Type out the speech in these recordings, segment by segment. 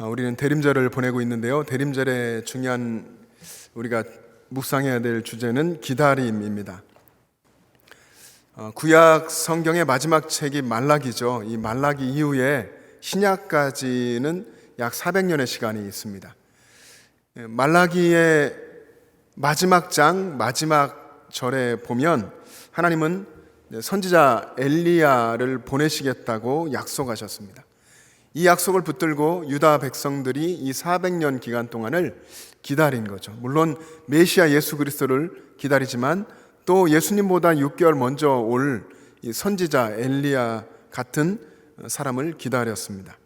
우리는 대림절을 보내고 있는데요. 대림절의 중요한 우리가 묵상해야 될 주제는 기다림입니다. 구약 성경의 마지막 책이 말라기죠. 이 말라기 이후에 신약까지는 약 400년의 시간이 있습니다. 말라기의 마지막 장, 마지막 절에 보면 하나님은 선지자 엘리야를 보내시겠다고 약속하셨습니다. 이 약속을 붙들고 유다 백성들이 이 400년 기간 동안을 기다린 거죠. 물론 메시아 예수 그리스도를 기다리지만 또 예수님보다 6개월 먼저 올 이 선지자 엘리야 같은 사람을 기다렸습니다.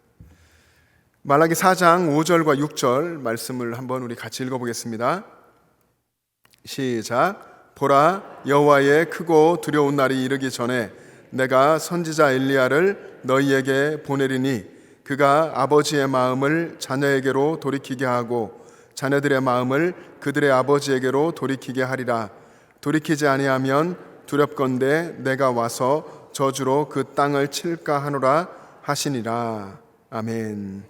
말라기 4장 5절과 6절 말씀을 한번 우리 같이 읽어보겠습니다. 시작. 보라, 여호와의 크고 두려운 날이 이르기 전에 내가 선지자 엘리야를 너희에게 보내리니 그가 아버지의 마음을 자녀에게로 돌이키게 하고 자녀들의 마음을 그들의 아버지에게로 돌이키게 하리라. 돌이키지 아니하면 두렵건대 내가 와서 저주로 그 땅을 칠까 하노라 하시니라. 아멘.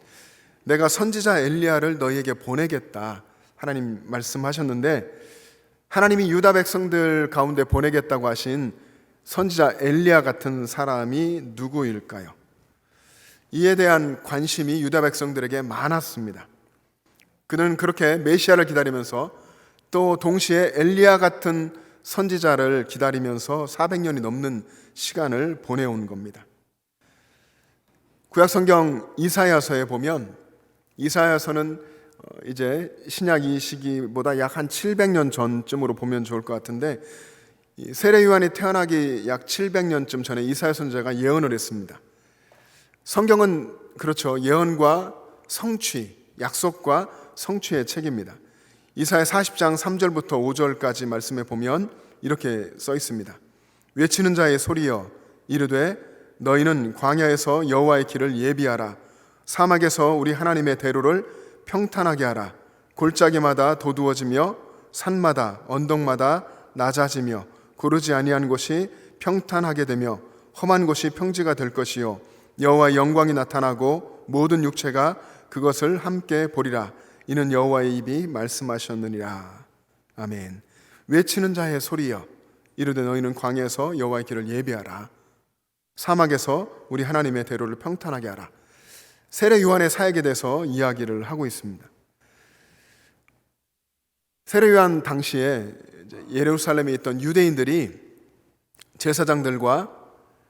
내가 선지자 엘리야를 너희에게 보내겠다 하나님 말씀하셨는데, 하나님이 유다 백성들 가운데 보내겠다고 하신 선지자 엘리야 같은 사람이 누구일까요? 이에 대한 관심이 유다 백성들에게 많았습니다. 그는 그렇게 메시아를 기다리면서 또 동시에 엘리야 같은 선지자를 기다리면서 400년이 넘는 시간을 보내온 겁니다. 구약성경 이사야서에 보면, 이사야서는 이제 신약 이 시기보다 약 한 700년 전쯤으로 보면 좋을 것 같은데, 세례 요한이 태어나기 약 700년쯤 전에 이사야 선지자가 예언을 했습니다. 성경은 그렇죠, 예언과 성취, 약속과 성취의 책입니다. 이사야 40장 3절부터 5절까지 말씀에 보면 이렇게 써 있습니다. 외치는 자의 소리여 이르되 너희는 광야에서 여호와의 길을 예비하라. 사막에서 우리 하나님의 대로를 평탄하게 하라. 골짜기마다 도두어지며 산마다 언덕마다 낮아지며 고르지 아니한 곳이 평탄하게 되며 험한 곳이 평지가 될 것이요 여호와의 영광이 나타나고 모든 육체가 그것을 함께 보리라. 이는 여호와의 입이 말씀하셨느니라. 아멘. 외치는 자의 소리여 이르되 너희는 광야에서 여호와의 길을 예비하라. 사막에서 우리 하나님의 대로를 평탄하게 하라. 세례 요한의 사역에 대해서 이야기를 하고 있습니다. 세례 요한 당시에 예루살렘에 있던 유대인들이 제사장들과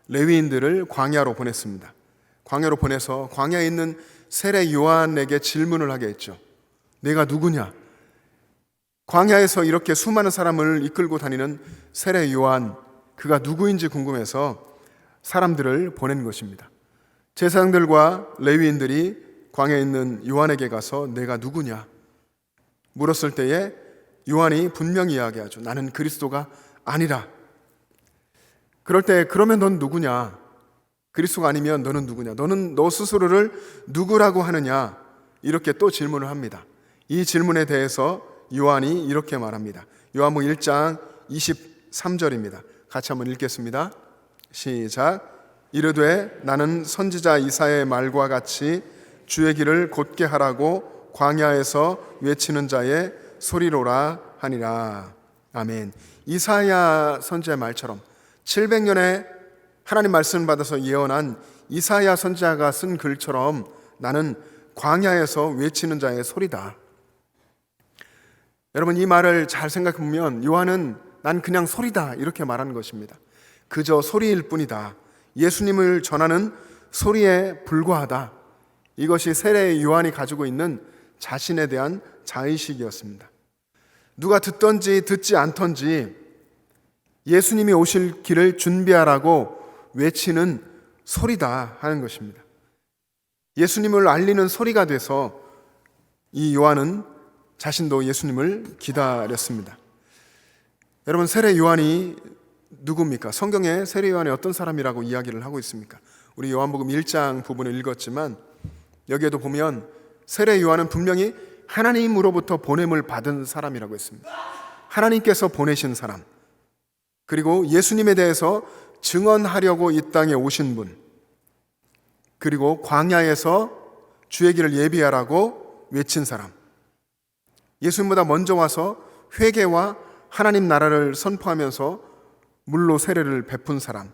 레위인들을 광야로 보냈습니다. 광야로 보내서 광야에 있는 세례 요한에게 질문을 하게 했죠. 내가 누구냐? 광야에서 이렇게 수많은 사람을 이끌고 다니는 세례 요한, 그가 누구인지 궁금해서 사람들을 보낸 것입니다. 제사장들과 레위인들이 광야에 있는 요한에게 가서 내가 누구냐? 물었을 때에 요한이 분명히 이야기하죠. 나는 그리스도가 아니라. 그럴 때 그러면 넌 누구냐? 그리스도가 아니면 너는 누구냐? 너는 너 스스로를 누구라고 하느냐? 이렇게 또 질문을 합니다. 이 질문에 대해서 요한이 이렇게 말합니다. 요한복음 1장 23절입니다. 같이 한번 읽겠습니다. 시작. 이르되 나는 선지자 이사야의 말과 같이 주의 길을 곧게 하라고 광야에서 외치는 자의 소리로라 하니라. 아멘. 이사야 선지자의 말처럼 700년에 하나님 말씀을 받아서 예언한 이사야 선지자가 쓴 글처럼 나는 광야에서 외치는 자의 소리다. 여러분, 이 말을 잘 생각해 보면 요한은 난 그냥 소리다 이렇게 말하는 것입니다. 그저 소리일 뿐이다. 예수님을 전하는 소리에 불과하다. 이것이 세례 요한이 가지고 있는 자신에 대한 자의식이었습니다. 누가 듣던지 듣지 않던지 예수님이 오실 길을 준비하라고 외치는 소리다 하는 것입니다. 예수님을 알리는 소리가 돼서 이 요한은 자신도 예수님을 기다렸습니다. 여러분, 세례 요한이 누굽니까? 성경에 세례 요한이 어떤 사람이라고 이야기를 하고 있습니까? 우리 요한복음 1장 부분을 읽었지만 여기에도 보면 세례 요한은 분명히 하나님으로부터 보냄을 받은 사람이라고 했습니다. 하나님께서 보내신 사람, 그리고 예수님에 대해서 증언하려고 이 땅에 오신 분, 그리고 광야에서 주의 길을 예비하라고 외친 사람, 예수님보다 먼저 와서 회개와 하나님 나라를 선포하면서 물로 세례를 베푼 사람,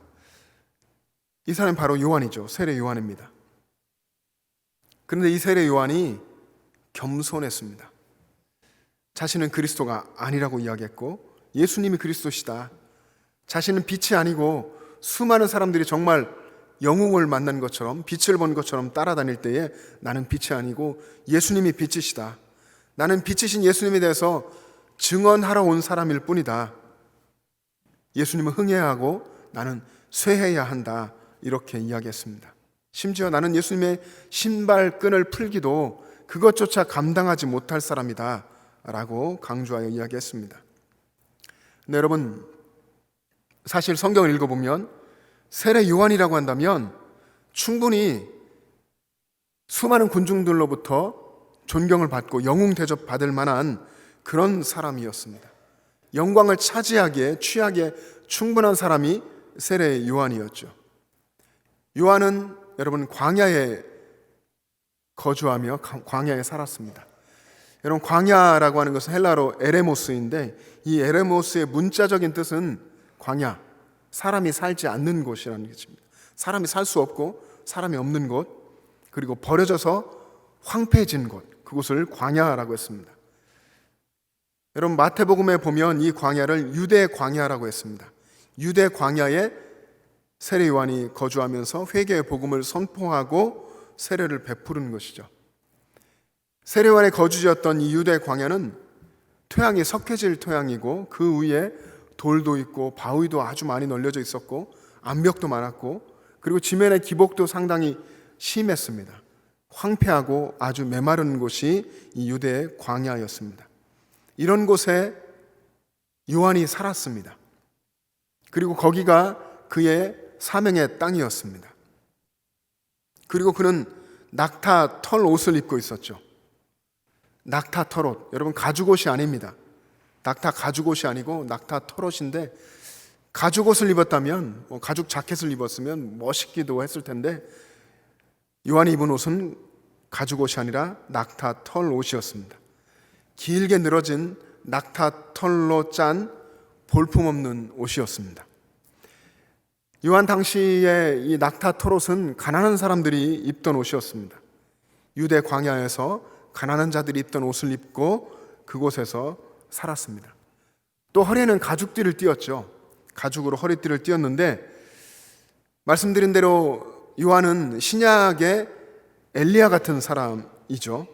이 사람이 바로 요한이죠. 세례 요한입니다. 그런데 이 세례 요한이 겸손했습니다. 자신은 그리스도가 아니라고 이야기했고 예수님이 그리스도시다. 자신은 빛이 아니고 수많은 사람들이 정말 영웅을 만난 것처럼, 빛을 본 것처럼 따라다닐 때에 나는 빛이 아니고 예수님이 빛이시다. 나는 빛이신 예수님에 대해서 증언하러 온 사람일 뿐이다. 예수님은 흥해야 하고 나는 쇠해야 한다. 이렇게 이야기했습니다. 심지어 나는 예수님의 신발끈을 풀기도 그것조차 감당하지 못할 사람이다 라고 강조하여 이야기했습니다. 근데 여러분, 사실 성경을 읽어보면 세례 요한이라고 한다면 충분히 수많은 군중들로부터 존경을 받고 영웅 대접 받을 만한 그런 사람이었습니다. 영광을 차지하기에 취하기에 충분한 사람이 세례 요한이었죠. 요한은 여러분 광야에 거주하며 광야에 살았습니다. 여러분, 광야라고 하는 것은 헬라어로 에레모스인데 이 에레모스의 문자적인 뜻은 광야, 사람이 살지 않는 곳이라는 것입니다. 사람이 살 수 없고 사람이 없는 곳, 그리고 버려져서 황폐해진 곳, 그곳을 광야라고 했습니다. 여러분, 마태복음에 보면 이 광야를 유대 광야라고 했습니다. 유대 광야에 세례 요한이 거주하면서 회개의 복음을 선포하고 세례를 베푸는 것이죠. 세례 요한의 거주지였던 이 유대 광야는 토양이 석회질 토양이고 그 위에 돌도 있고 바위도 아주 많이 널려져 있었고 암벽도 많았고 그리고 지면의 기복도 상당히 심했습니다. 황폐하고 아주 메마른 곳이 이 유대의 광야였습니다. 이런 곳에 요한이 살았습니다. 그리고 거기가 그의 사명의 땅이었습니다. 그리고 그는 낙타 털 옷을 입고 있었죠. 낙타 털옷, 여러분 가죽옷이 아닙니다. 낙타 가죽옷이 아니고 낙타 털옷인데, 가죽옷을 입었다면 가죽 자켓을 입었으면 멋있기도 했을 텐데 요한이 입은 옷은 가죽옷이 아니라 낙타 털옷이었습니다. 길게 늘어진 낙타 털로 짠 볼품없는 옷이었습니다. 요한 당시에 이 낙타 털옷은 가난한 사람들이 입던 옷이었습니다. 유대 광야에서 가난한 자들이 입던 옷을 입고 그곳에서 살았습니다. 또 허리에는 가죽띠를 띄었죠. 가죽으로 허리띠를 띄었는데, 말씀드린 대로 요한은 신약의 엘리야 같은 사람이죠.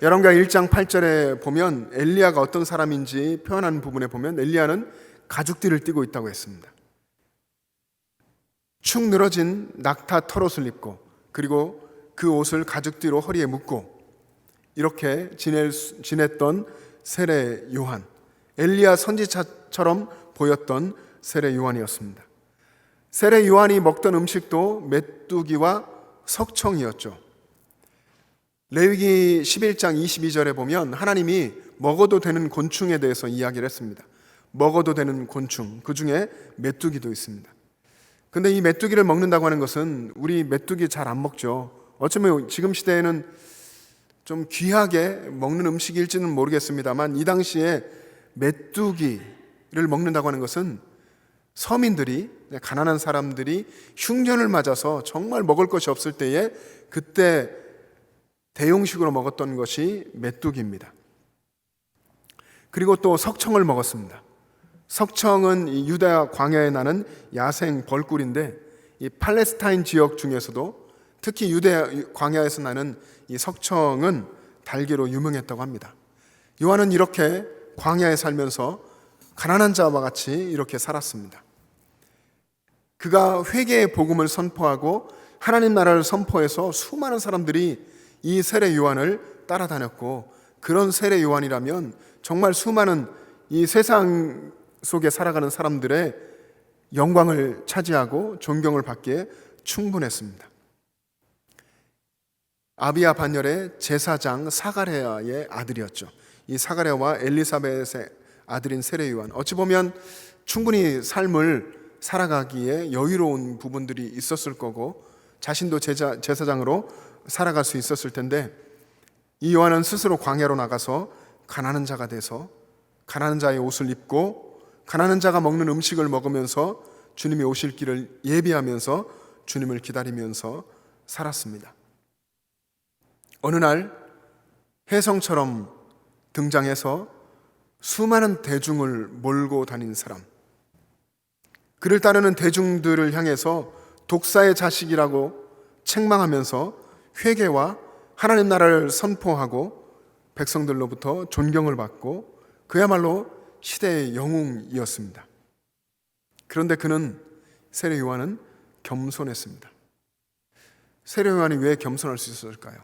열왕기하 1장 8절에 보면 엘리야가 어떤 사람인지 표현하는 부분에 보면 엘리야는 가죽띠를 띠고 있다고 했습니다. 축 늘어진 낙타 털옷을 입고 그리고 그 옷을 가죽띠로 허리에 묶고 이렇게 지냈던 세례 요한, 엘리야 선지자처럼 보였던 세례 요한이었습니다. 세례 요한이 먹던 음식도 메뚜기와 석청이었죠. 레위기 11장 22절에 보면 하나님이 먹어도 되는 곤충에 대해서 이야기를 했습니다. 먹어도 되는 곤충, 그 중에 메뚜기도 있습니다. 근데 이 메뚜기를 먹는다고 하는 것은, 우리 메뚜기 잘 안 먹죠. 어쩌면 지금 시대에는 좀 귀하게 먹는 음식일지는 모르겠습니다만, 이 당시에 메뚜기를 먹는다고 하는 것은 서민들이, 가난한 사람들이 흉년을 맞아서 정말 먹을 것이 없을 때에 그때 대용식으로 먹었던 것이 메뚜기입니다. 그리고 또 석청을 먹었습니다. 석청은 이 유다 광야에 나는 야생 벌꿀인데, 이 팔레스타인 지역 중에서도 특히 유대 광야에서 나는 이 석청은 달기로 유명했다고 합니다. 요한은 이렇게 광야에 살면서 가난한 자와 같이 이렇게 살았습니다. 그가 회개의 복음을 선포하고 하나님 나라를 선포해서 수많은 사람들이 이 세례 요한을 따라다녔고, 그런 세례 요한이라면 정말 수많은 이 세상 속에 살아가는 사람들의 영광을 차지하고 존경을 받기에 충분했습니다. 아비야 반열의 제사장 사가랴의 아들이었죠. 이 사가랴와 엘리사벳의 아들인 세례 요한, 어찌 보면 충분히 삶을 살아가기에 여유로운 부분들이 있었을 거고 자신도 제사장으로 살아갈 수 있었을 텐데, 이 요한은 스스로 광야로 나가서 가난한 자가 돼서 가난한 자의 옷을 입고 가난한 자가 먹는 음식을 먹으면서 주님이 오실 길을 예비하면서 주님을 기다리면서 살았습니다. 어느 날 혜성처럼 등장해서 수많은 대중을 몰고 다닌 사람, 그를 따르는 대중들을 향해서 독사의 자식이라고 책망하면서 회개와 하나님 나라를 선포하고 백성들로부터 존경을 받고 그야말로 시대의 영웅이었습니다. 그런데 그는, 세례 요한은 겸손했습니다. 세례 요한이 왜 겸손할 수 있었을까요?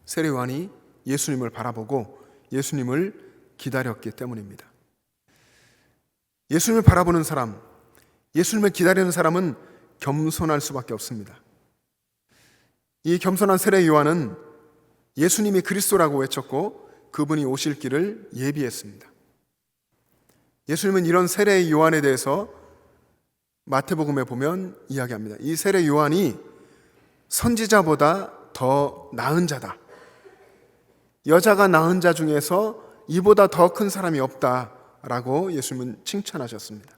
세례 요한이 예수님을 바라보고 예수님을 기다렸기 때문입니다. 예수님을 바라보는 사람, 예수님을 기다리는 사람은 겸손할 수밖에 없습니다. 이 겸손한 세례 요한은 예수님이 그리스도라고 외쳤고 그분이 오실 길을 예비했습니다. 예수님은 이런 세례 요한에 대해서 마태복음에 보면 이야기합니다. 이 세례 요한이 선지자보다 더 나은 자다. 여자가 낳은 자 중에서 이보다 더 큰 사람이 없다라고 예수님은 칭찬하셨습니다.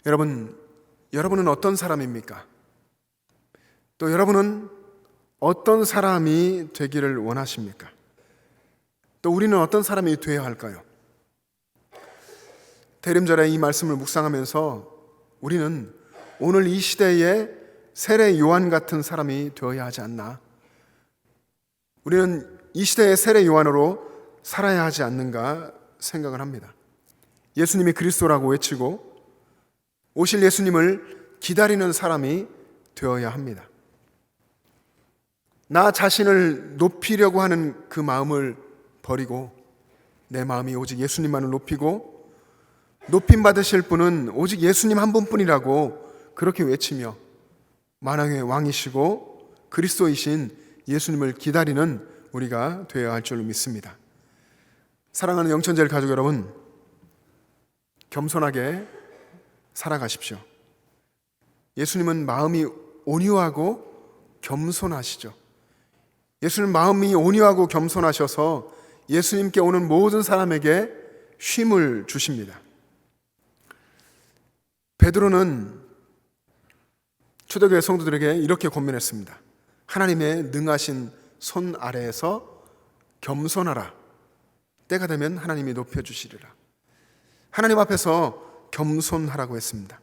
여러분은 어떤 사람입니까? 또 여러분은 어떤 사람이 되기를 원하십니까? 또 우리는 어떤 사람이 되어야 할까요? 대림절에 이 말씀을 묵상하면서 우리는 오늘 이 시대에 세례 요한 같은 사람이 되어야 하지 않나? 우리는 이 시대의 세례 요한으로 살아야 하지 않는가 생각을 합니다. 예수님이 그리스도라고 외치고 오실 예수님을 기다리는 사람이 되어야 합니다. 나 자신을 높이려고 하는 그 마음을 버리고 내 마음이 오직 예수님만을 높이고 높임 받으실 분은 오직 예수님 한 분뿐이라고 그렇게 외치며 만왕의 왕이시고 그리스도이신 예수님을 기다리는 우리가 되어야 할 줄로 믿습니다. 사랑하는 영천제일 가족 여러분, 겸손하게 살아가십시오. 예수님은 마음이 온유하고 겸손하시죠. 예수님 마음이 온유하고 겸손하셔서 예수님께 오는 모든 사람에게 쉼을 주십니다. 베드로는 초대교회 성도들에게 이렇게 권면했습니다. 하나님의 능하신 손 아래에서 겸손하라. 때가 되면 하나님이 높여주시리라. 하나님 앞에서 겸손하라고 했습니다.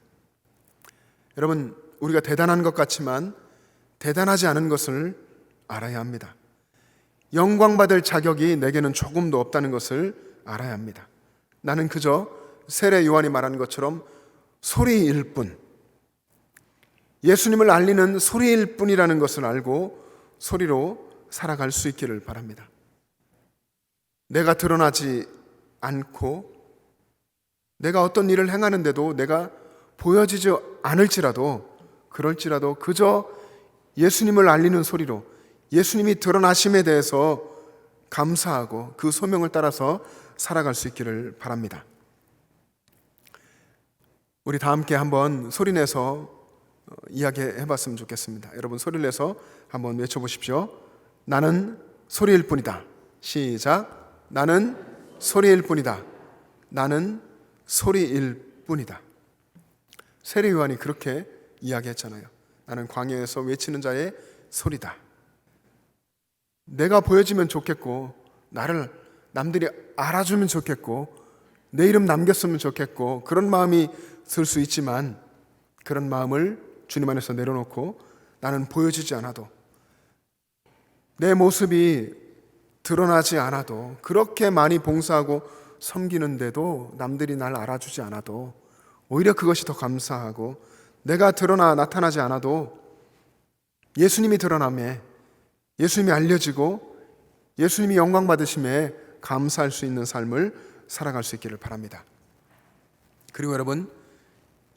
여러분, 우리가 대단한 것 같지만 대단하지 않은 것을 알아야 합니다. 영광받을 자격이 내게는 조금도 없다는 것을 알아야 합니다. 나는 그저 세례 요한이 말한 것처럼 소리일 뿐, 예수님을 알리는 소리일 뿐이라는 것을 알고 소리로 살아갈 수 있기를 바랍니다. 내가 드러나지 않고 내가 어떤 일을 행하는데도 내가 보여지지 않을지라도 그럴지라도 그저 예수님을 알리는 소리로 예수님이 드러나심에 대해서 감사하고 그 소명을 따라서 살아갈 수 있기를 바랍니다. 우리 다 함께 한번 소리내서 이야기해 봤으면 좋겠습니다. 여러분 소리를 내서 한번 외쳐보십시오. 나는 소리일 뿐이다. 시작. 나는 소리일 뿐이다. 나는 소리일 뿐이다. 세례 요한이 그렇게 이야기했잖아요. 나는 광야에서 외치는 자의 소리다. 내가 보여지면 좋겠고 나를 남들이 알아주면 좋겠고 내 이름 남겼으면 좋겠고 그런 마음이 들 수 있지만 그런 마음을 주님 안에서 내려놓고 나는 보여지지 않아도 내 모습이 드러나지 않아도 그렇게 많이 봉사하고 섬기는데도 남들이 날 알아주지 않아도 오히려 그것이 더 감사하고 내가 나타나지 않아도 예수님이 드러남에 예수님이 알려지고 예수님이 영광 받으심에 감사할 수 있는 삶을 살아갈 수 있기를 바랍니다. 그리고 여러분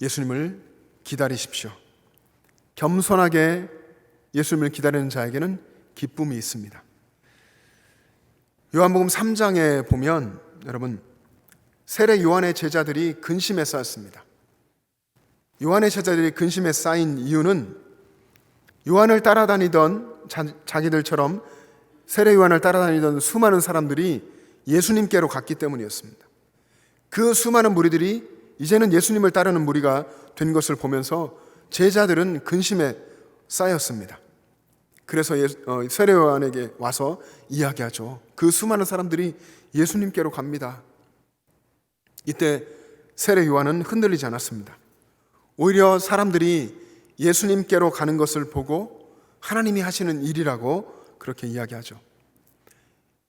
예수님을 기다리십시오. 겸손하게 예수님을 기다리는 자에게는 기쁨이 있습니다. 요한복음 3장에 보면 여러분 세례 요한의 제자들이 근심에 쌓였습니다. 요한의 제자들이 근심에 쌓인 이유는 요한을 따라다니던 자기들처럼 세례 요한을 따라다니던 수많은 사람들이 예수님께로 갔기 때문이었습니다. 그 수많은 무리들이 이제는 예수님을 따르는 무리가 된 것을 보면서 제자들은 근심에 쌓였습니다. 그래서 세례 요한에게 와서 이야기하죠. 그 수많은 사람들이 예수님께로 갑니다. 이때 세례 요한은 흔들리지 않았습니다. 오히려 사람들이 예수님께로 가는 것을 보고 하나님이 하시는 일이라고 그렇게 이야기하죠.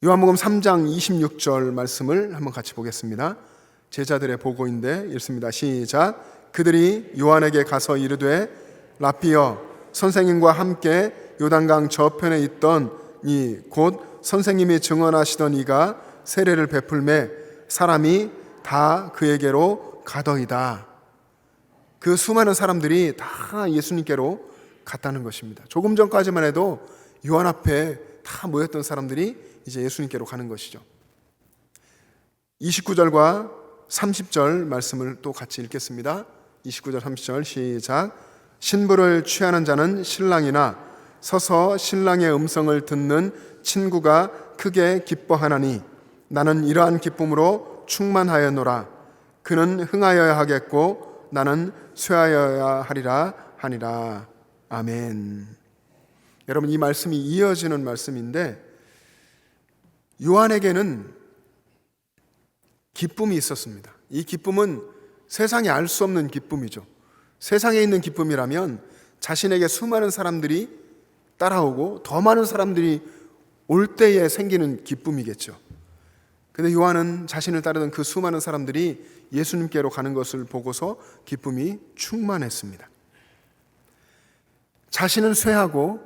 요한복음 3장 26절 말씀을 한번 같이 보겠습니다. 제자들의 보고인데 읽습니다. 시작. 그들이 요한에게 가서 이르되 라삐여 선생님과 함께 요단강 저편에 있던 이 곧 선생님이 증언하시던 이가 세례를 베풀매 사람이 다 그에게로 가더이다. 그 수많은 사람들이 다 예수님께로 갔다는 것입니다. 조금 전까지만 해도 요한 앞에 다 모였던 사람들이 이제 예수님께로 가는 것이죠. 29절과 30절 말씀을 또 같이 읽겠습니다. 29절 30절 시작. 신부를 취하는 자는 신랑이나 서서 신랑의 음성을 듣는 친구가 크게 기뻐하나니 나는 이러한 기쁨으로 충만하였노라. 그는 흥하여야 하겠고 나는 쇠하여야 하리라 하니라. 아멘. 여러분, 이 말씀이 이어지는 말씀인데 요한에게는 기쁨이 있었습니다. 이 기쁨은 세상에 알 수 없는 기쁨이죠. 세상에 있는 기쁨이라면 자신에게 수많은 사람들이 따라오고 더 많은 사람들이 올 때에 생기는 기쁨이겠죠. 근데 요한은 자신을 따르던 그 수많은 사람들이 예수님께로 가는 것을 보고서 기쁨이 충만했습니다. 자신은 쇠하고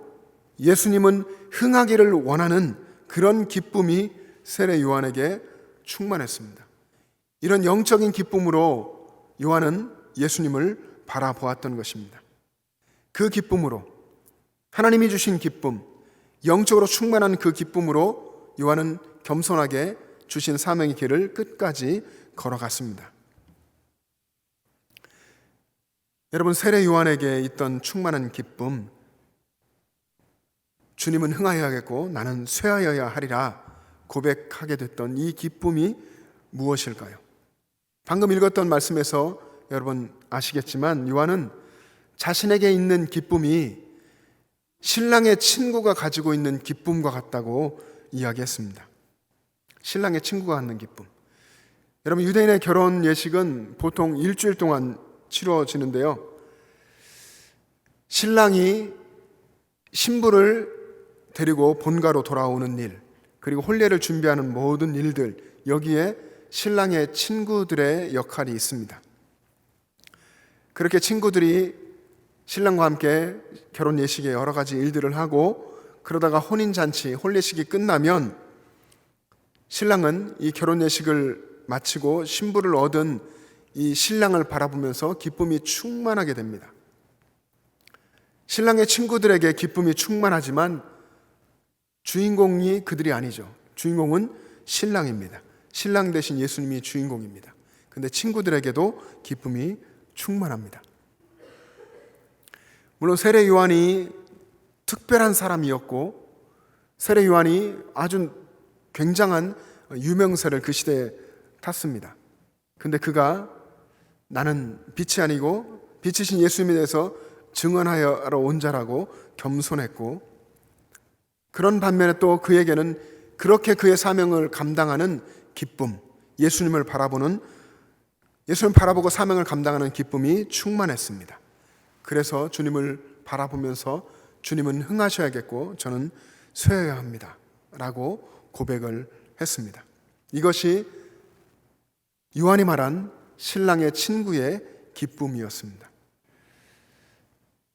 예수님은 흥하기를 원하는 그런 기쁨이 세례 요한에게 충만했습니다. 이런 영적인 기쁨으로 요한은 예수님을 바라보았던 것입니다. 그 기쁨으로, 하나님이 주신 기쁨, 영적으로 충만한 그 기쁨으로 요한은 겸손하게 주신 사명의 길을 끝까지 걸어갔습니다. 여러분, 세례 요한에게 있던 충만한 기쁨, 주님은 흥하여야겠고 나는 쇠하여야 하리라 고백하게 됐던 이 기쁨이 무엇일까요? 방금 읽었던 말씀에서 여러분 아시겠지만 요한은 자신에게 있는 기쁨이 신랑의 친구가 가지고 있는 기쁨과 같다고 이야기했습니다. 신랑의 친구가 갖는 기쁨. 여러분, 유대인의 결혼 예식은 보통 일주일 동안 치러지는데요. 신랑이 신부를 데리고 본가로 돌아오는 일, 그리고 혼례를 준비하는 모든 일들, 여기에 신랑의 친구들의 역할이 있습니다. 그렇게 친구들이 신랑과 함께 결혼 예식에 여러 가지 일들을 하고 그러다가 혼인잔치, 혼례식이 끝나면 신랑은 이 결혼 예식을 마치고 신부를 얻은 이 신랑을 바라보면서 기쁨이 충만하게 됩니다. 신랑의 친구들에게 기쁨이 충만하지만 주인공이 그들이 아니죠. 주인공은 신랑입니다. 신랑 대신 예수님이 주인공입니다. 근데 친구들에게도 기쁨이 충만합니다. 물론 세례 요한이 특별한 사람이었고 세례 요한이 아주 굉장한 유명세를 그 시대에 탔습니다. 근데 그가 나는 빛이 아니고 빛이신 예수님에 대해서 증언하러 온 자라고 겸손했고, 그런 반면에 또 그에게는 그렇게 그의 사명을 감당하는 기쁨, 예수님을 바라보고 사명을 감당하는 기쁨이 충만했습니다. 그래서 주님을 바라보면서 주님은 흥하셔야겠고 저는 쇠해야 합니다 라고 고백을 했습니다. 이것이 요한이 말한 신랑의 친구의 기쁨이었습니다.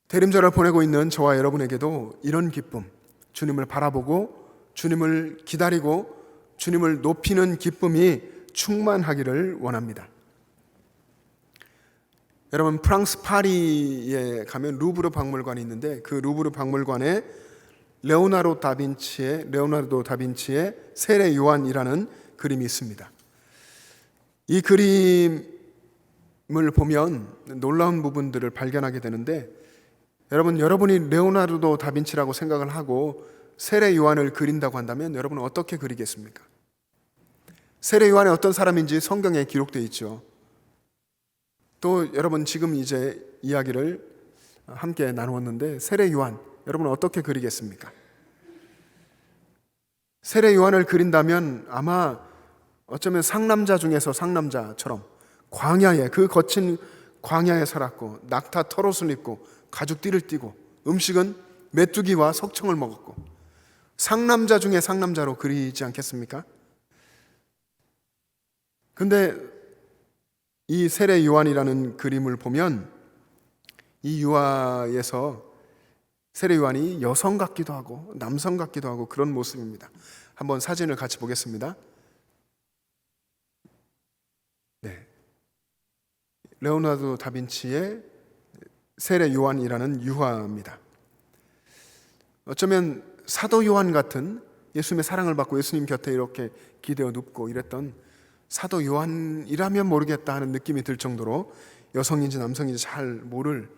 대림절을 보내고 있는 저와 여러분에게도 이런 기쁨, 주님을 바라보고 주님을 기다리고 주님을 높이는 기쁨이 충만하기를 원합니다. 여러분, 프랑스 파리에 가면 루브르 박물관이 있는데 그 루브르 박물관에 레오나르도 다빈치의 세례 요한이라는 그림이 있습니다. 이 그림을 보면 놀라운 부분들을 발견하게 되는데, 여러분이 레오나르도 다빈치라고 생각을 하고 세례 요한을 그린다고 한다면 여러분은 어떻게 그리겠습니까? 세례 요한이 어떤 사람인지 성경에 기록되어 있죠. 또 여러분 지금 이제 이야기를 함께 나누었는데, 세례 요한 여러분은 어떻게 그리겠습니까? 세례 요한을 그린다면 아마 어쩌면 상남자 중에서 상남자처럼 광야에, 그 거친 광야에 살았고 낙타 털옷을 입고 가죽띠를 띠고 음식은 메뚜기와 석청을 먹었고 상남자 중에 상남자로 그리지 않겠습니까? 근데 이 세례 요한이라는 그림을 보면 이 유아에서 세례 요한이 여성 같기도 하고 남성 같기도 하고 그런 모습입니다. 한번 사진을 같이 보겠습니다. 네, 레오나르도 다빈치의 세례 요한이라는 유화입니다. 어쩌면 사도 요한 같은, 예수님의 사랑을 받고 예수님 곁에 이렇게 기대어 눕고 이랬던 사도 요한이라면 모르겠다 하는 느낌이 들 정도로 여성인지 남성인지 잘 모를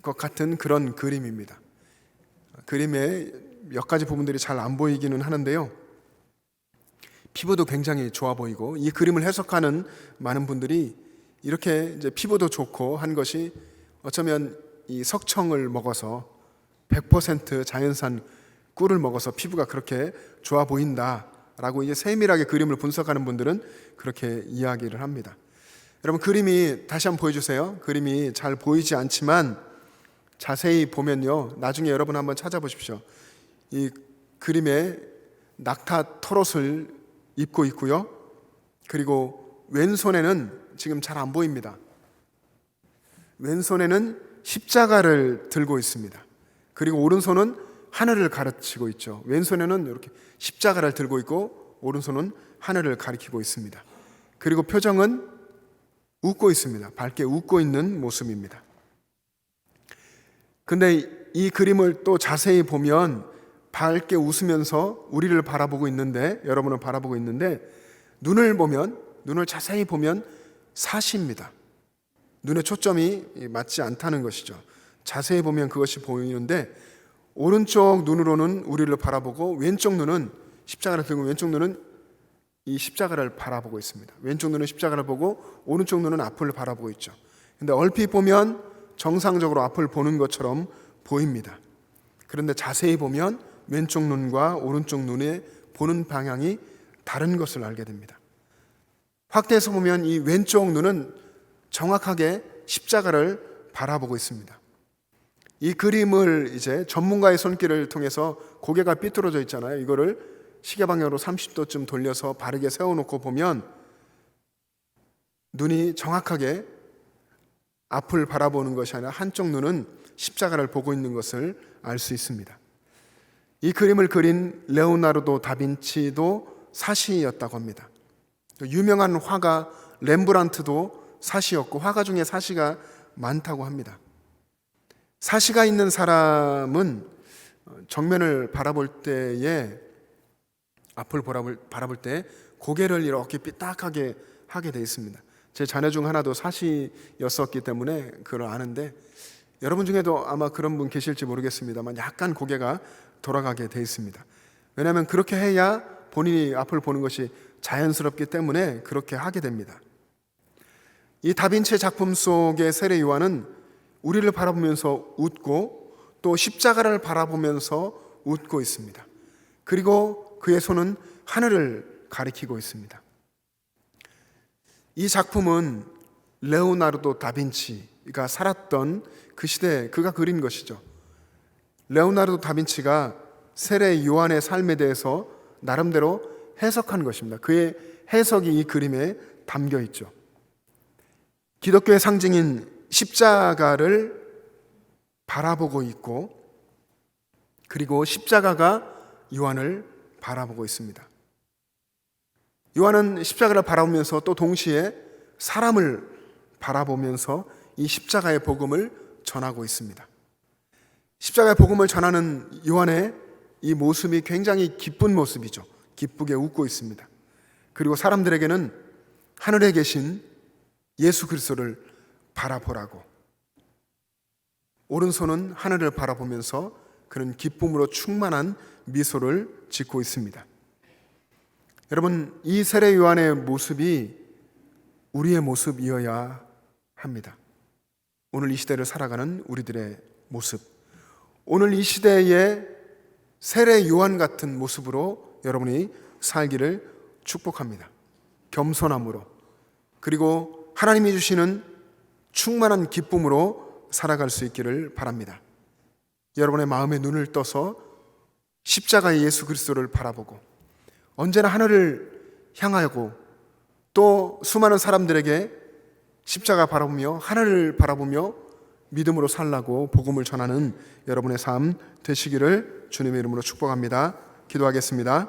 것 같은 그런 그림입니다. 그림의 몇 가지 부분들이 잘 안 보이기는 하는데요, 피부도 굉장히 좋아 보이고, 이 그림을 해석하는 많은 분들이 이렇게 이제 피부도 좋고 한 것이 어쩌면 이 석청을 먹어서 100% 자연산 꿀을 먹어서 피부가 그렇게 좋아 보인다라고 이제 세밀하게 그림을 분석하는 분들은 그렇게 이야기를 합니다. 여러분, 그림이 다시 한번 보여주세요. 그림이 잘 보이지 않지만 자세히 보면요, 나중에 여러분 한번 찾아보십시오. 이 그림에 낙타 털옷을 입고 있고요, 그리고 왼손에는 지금 잘 안 보입니다. 왼손에는 십자가를 들고 있습니다. 그리고 오른손은 하늘을 가르치고 있죠. 왼손에는 이렇게 십자가를 들고 있고 오른손은 하늘을 가리키고 있습니다. 그리고 표정은 웃고 있습니다. 밝게 웃고 있는 모습입니다. 근데 이 그림을 또 자세히 보면 밝게 웃으면서 우리를 바라보고 있는데, 여러분을 바라보고 있는데, 눈을 자세히 보면 사시입니다. 눈의 초점이 맞지 않다는 것이죠. 자세히 보면 그것이 보이는데, 오른쪽 눈으로는 우리를 바라보고 왼쪽 눈은 십자가를 들고 왼쪽 눈은 이 십자가를 바라보고 있습니다. 왼쪽 눈은 십자가를 보고 오른쪽 눈은 앞을 바라보고 있죠. 근데 얼핏 보면 정상적으로 앞을 보는 것처럼 보입니다. 그런데 자세히 보면 왼쪽 눈과 오른쪽 눈의 보는 방향이 다른 것을 알게 됩니다. 확대해서 보면 이 왼쪽 눈은 정확하게 십자가를 바라보고 있습니다. 이 그림을 이제 전문가의 손길을 통해서, 고개가 삐뚤어져 있잖아요. 이거를 시계 방향으로 30도쯤 돌려서 바르게 세워놓고 보면 눈이 정확하게 앞을 바라보는 것이 아니라 한쪽 눈은 십자가를 보고 있는 것을 알 수 있습니다. 이 그림을 그린 레오나르도 다빈치도 사시였다고 합니다. 유명한 화가 렘브란트도 사시였고, 화가 중에 사시가 많다고 합니다. 사시가 있는 사람은 정면을 바라볼 때에, 앞을 바라볼 때 고개를 이렇게 삐딱하게 하게 되어 있습니다. 제 자녀 중 하나도 사시였었기 때문에 그걸 아는데, 여러분 중에도 아마 그런 분 계실지 모르겠습니다만 약간 고개가 돌아가게 되어 있습니다. 왜냐하면 그렇게 해야 본인이 앞을 보는 것이 자연스럽기 때문에 그렇게 하게 됩니다. 이 다빈치의 작품 속의 세례 요한은 우리를 바라보면서 웃고 또 십자가를 바라보면서 웃고 있습니다. 그리고 그의 손은 하늘을 가리키고 있습니다. 이 작품은 레오나르도 다빈치가 살았던 그 시대에 그가 그린 것이죠. 레오나르도 다빈치가 세례 요한의 삶에 대해서 나름대로 해석한 것입니다. 그의 해석이 이 그림에 담겨 있죠. 기독교의 상징인 십자가를 바라보고 있고, 그리고 십자가가 요한을 바라보고 있습니다. 요한은 십자가를 바라보면서 또 동시에 사람을 바라보면서 이 십자가의 복음을 전하고 있습니다. 십자가의 복음을 전하는 요한의 이 모습이 굉장히 기쁜 모습이죠. 기쁘게 웃고 있습니다. 그리고 사람들에게는 하늘에 계신 예수 그리스도를 바라보라고. 오른손은 하늘을 바라보면서 그는 기쁨으로 충만한 미소를 짓고 있습니다. 여러분, 이 세례 요한의 모습이 우리의 모습이어야 합니다. 오늘 이 시대를 살아가는 우리들의 모습, 오늘 이 시대의 세례 요한 같은 모습으로 여러분이 살기를 축복합니다. 겸손함으로, 그리고 하나님이 주시는 충만한 기쁨으로 살아갈 수 있기를 바랍니다. 여러분의 마음의 눈을 떠서 십자가의 예수 그리스도를 바라보고 언제나 하늘을 향하고 또 수많은 사람들에게 십자가 바라보며 하늘을 바라보며 믿음으로 살라고 복음을 전하는 여러분의 삶 되시기를 주님의 이름으로 축복합니다. 기도하겠습니다.